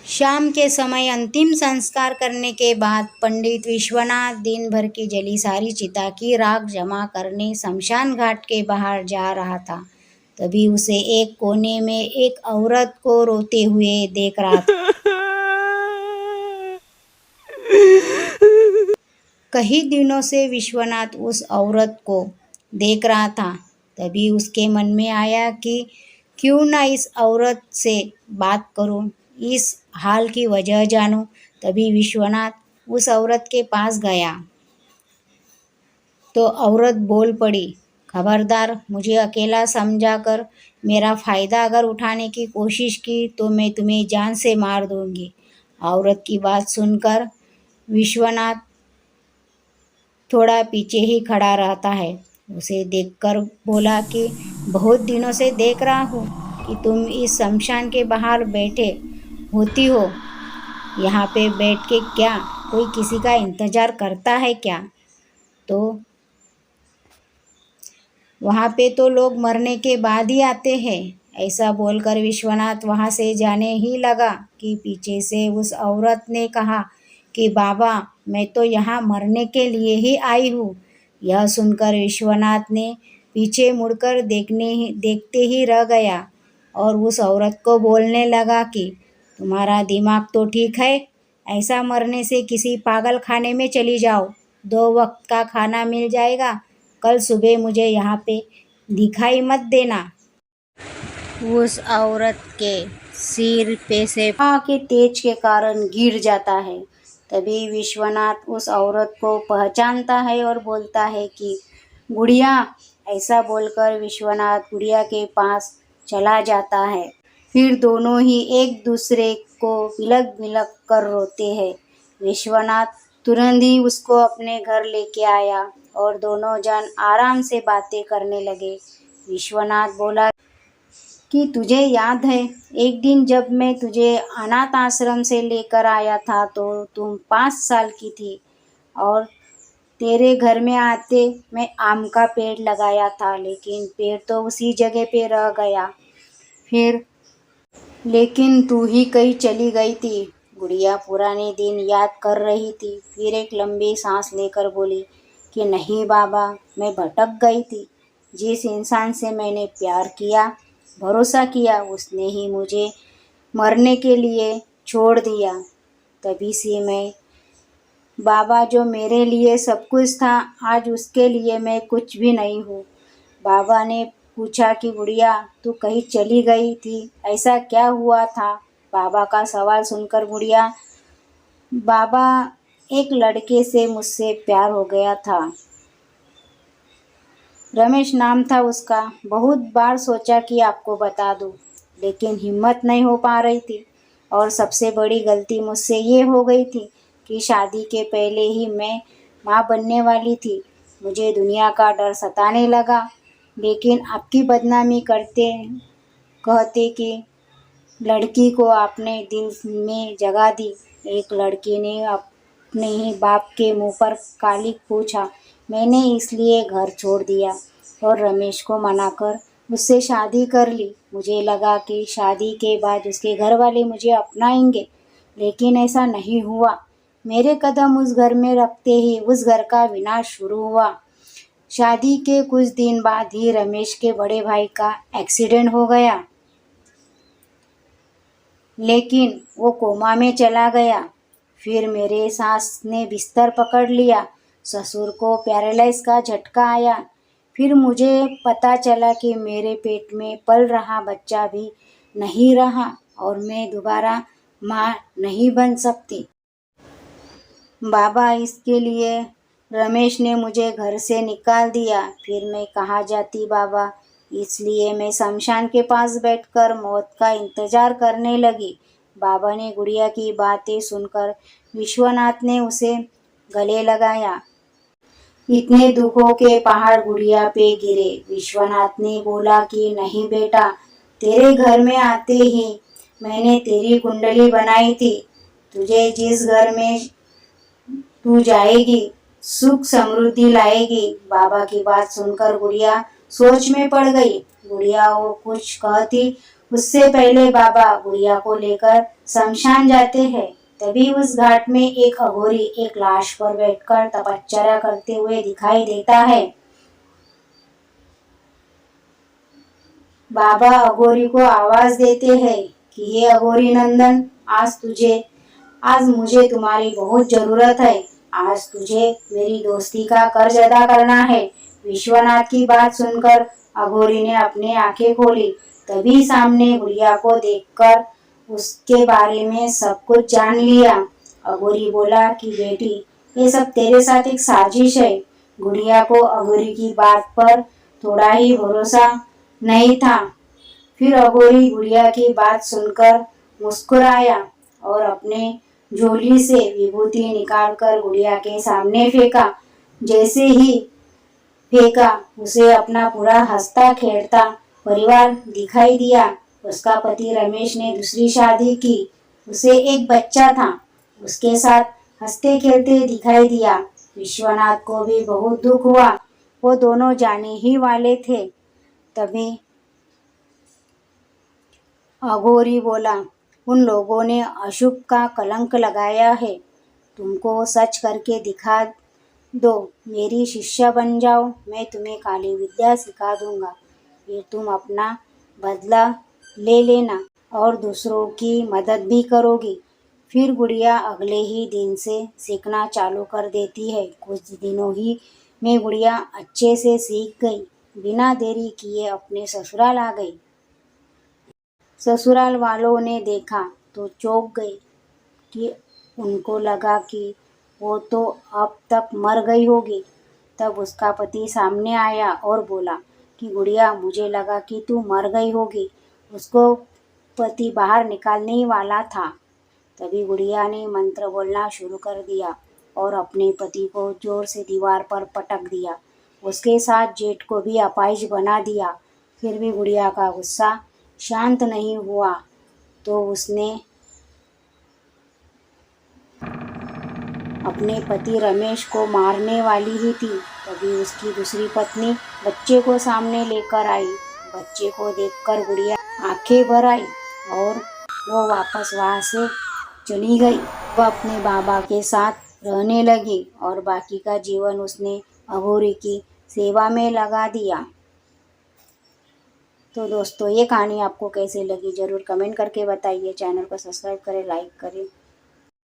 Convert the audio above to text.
शाम के समय अंतिम संस्कार करने के बाद पंडित विश्वनाथ दिन भर की जली सारी चिता की राख जमा करने शमशान घाट के बाहर जा रहा था। तभी उसे एक कोने में एक औरत को रोते हुए देख रहा था। कई दिनों से विश्वनाथ उस औरत को देख रहा था। तभी उसके मन में आया कि क्यों ना इस औरत से बात करूं, इस हाल की वजह जानूं। तभी विश्वनाथ उस औरत के पास गया तो औरत बोल पड़ी, खबरदार, मुझे अकेला समझाकर मेरा फ़ायदा अगर उठाने की कोशिश की तो मैं तुम्हें जान से मार दूंगी। औरत की बात सुनकर विश्वनाथ थोड़ा पीछे ही खड़ा रहता है। उसे देखकर बोला कि बहुत दिनों से देख रहा हूँ कि तुम इस शमशान के बाहर बैठे होती हो। यहाँ पे बैठ के क्या कोई किसी का इंतज़ार करता है क्या? तो वहाँ पे तो लोग मरने के बाद ही आते हैं। ऐसा बोलकर विश्वनाथ वहाँ से जाने ही लगा कि पीछे से उस औरत ने कहा कि बाबा, मैं तो यहाँ मरने के लिए ही आई हूँ। यह सुनकर विश्वनाथ ने पीछे मुड़कर देखते ही रह गया और उस औरत को बोलने लगा कि तुम्हारा दिमाग तो ठीक है, ऐसा मरने से किसी पागल खाने में चली जाओ, 2 वक्त का खाना मिल जाएगा। कल सुबह मुझे यहाँ पे दिखाई मत देना। उस औरत के सिर पे से हवा के तेज के कारण गिर जाता है। तभी विश्वनाथ उस औरत को पहचानता है और बोलता है कि गुड़िया। ऐसा बोलकर विश्वनाथ गुड़िया के पास चला जाता है। फिर दोनों ही एक दूसरे को बिलक बिलक कर रोते हैं। विश्वनाथ तुरंत ही उसको अपने घर लेके आया और दोनों जन आराम से बातें करने लगे। विश्वनाथ बोला कि तुझे याद है, एक दिन जब मैं तुझे अनाथ आश्रम से लेकर आया था तो तुम 5 साल की थी और तेरे घर में आते मैं आम का पेड़ लगाया था, लेकिन पेड़ तो उसी जगह पे रह गया। फिर लेकिन तू ही कहीं चली गई थी। गुड़िया पुराने दिन याद कर रही थी। फिर एक लंबी सांस लेकर बोली कि नहीं बाबा, मैं भटक गई थी। जिस इंसान से मैंने प्यार किया, भरोसा किया, उसने ही मुझे मरने के लिए छोड़ दिया। तभी से मैं बाबा, जो मेरे लिए सब कुछ था, आज उसके लिए मैं कुछ भी नहीं हूँ। बाबा ने पूछा कि गुड़िया, तू कहीं चली गई थी, ऐसा क्या हुआ था? बाबा का सवाल सुनकर गुड़िया, बाबा, एक लड़के से मुझसे प्यार हो गया था। रमेश नाम था उसका। बहुत बार सोचा कि आपको बता दूं, लेकिन हिम्मत नहीं हो पा रही थी। और सबसे बड़ी गलती मुझसे ये हो गई थी कि शादी के पहले ही मैं माँ बनने वाली थी। मुझे दुनिया का डर सताने लगा, लेकिन आपकी बदनामी करते कहते कि लड़की को आपने दिल में जगह दी। एक लड़की ने अपने ही बाप के मुंह पर कालिक पूछा। मैंने इसलिए घर छोड़ दिया और रमेश को मनाकर उससे शादी कर ली। मुझे लगा कि शादी के बाद उसके घर वाले मुझे अपनाएंगे, लेकिन ऐसा नहीं हुआ। मेरे कदम उस घर में रखते ही उस घर का विनाश शुरू हुआ। शादी के कुछ दिन बाद ही रमेश के बड़े भाई का एक्सीडेंट हो गया, लेकिन वो कोमा में चला गया। फिर मेरे सास ने बिस्तर पकड़ लिया। ससुर को पैरालाइज का झटका आया। फिर मुझे पता चला कि मेरे पेट में पल रहा बच्चा भी नहीं रहा और मैं दोबारा माँ नहीं बन सकती। बाबा, इसके लिए रमेश ने मुझे घर से निकाल दिया। फिर मैं कहाँ जाती बाबा? इसलिए मैं शमशान के पास बैठकर मौत का इंतजार करने लगी। बाबा ने गुड़िया की बातें सुनकर विश्वनाथ ने उसे गले लगाया। इतने दुखों के पहाड़ गुड़िया पे गिरे। विश्वनाथ ने बोला कि नहीं बेटा, तेरे घर में आते ही मैंने तेरी कुंडली बनाई थी। तुझे जिस घर में तू जाएगी, सुख समृद्धि लाएगी। बाबा की बात सुनकर गुड़िया सोच में पड़ गई। गुड़िया वो कुछ कहती उससे पहले बाबा गुड़िया को लेकर शमशान जाते हैं। तभी उस घाट में एक अघोरी एक लाश पर बैठकर तपश्चर्या करते हुए दिखाई देता है। बाबा अघोरी को आवाज देते हैं कि हे अघोरी नंदन, आज मुझे तुम्हारी बहुत जरूरत है। आज तुझे मेरी दोस्ती का कर्ज अदा करना है। विश्वनाथ की बात सुनकर अघोरी ने अपनी आंखें खोली। तभी सामने गुड़िया को देखकर उसके बारे में सब कुछ जान लिया। अघोरी बोला कि बेटी, ये सब तेरे साथ एक साजिश है। गुड़िया को अघोरी की बात पर थोड़ा ही भरोसा नहीं था। फिर अघोरी गुड़िया की बात सुनकर मुस्कुराया और अपने झोली से विभूति निकालकर गुड़िया के सामने फेंका। जैसे ही फेंका, उसे अपना पूरा हंसता खेलता परिवार दिखाई दिया। उसका पति रमेश ने दूसरी शादी की। उसे एक बच्चा था। उसके साथ हंसते खेलते दिखाई दिया। विश्वनाथ को भी बहुत दुख हुआ। वो दोनों जाने ही वाले थे। तभी अघोरी बोला, उन लोगों ने अशुभ का कलंक लगाया है। तुमको सच करके दिखा दो, मेरी शिष्या बन जाओ, मैं तुम्हें काली विद्या सिखा दूंगा। फिर तुम अपना बदला ले लेना और दूसरों की मदद भी करोगी। फिर गुड़िया अगले ही दिन से सीखना चालू कर देती है। कुछ दिनों ही में गुड़िया अच्छे से सीख गई। बिना देरी किए अपने ससुराल आ गई। ससुराल वालों ने देखा तो चौंक गए कि उनको लगा कि वो तो अब तक मर गई होगी। तब उसका पति सामने आया और बोला कि गुड़िया, मुझे लगा कि तू मर गई होगी। उसको पति बाहर निकालने ही वाला था। तभी गुड़िया ने मंत्र बोलना शुरू कर दिया और अपने पति को जोर से दीवार पर पटक दिया। उसके साथ जेठ को भी अपाहिज बना दिया। फिर भी गुड़िया का गुस्सा शांत नहीं हुआ तो उसने अपने पति रमेश को मारने वाली ही थी। तभी उसकी दूसरी पत्नी बच्चे को सामने लेकर आई। बच्चे को देखकर गुड़िया आंखें भर आई और वो वापस वहाँ से चली गई। वह अपने बाबा के साथ रहने लगी और बाकी का जीवन उसने अघोरी की सेवा में लगा दिया। तो दोस्तों, ये कहानी आपको कैसे लगी ज़रूर कमेंट करके बताइए। चैनल को सब्सक्राइब करें, लाइक करें।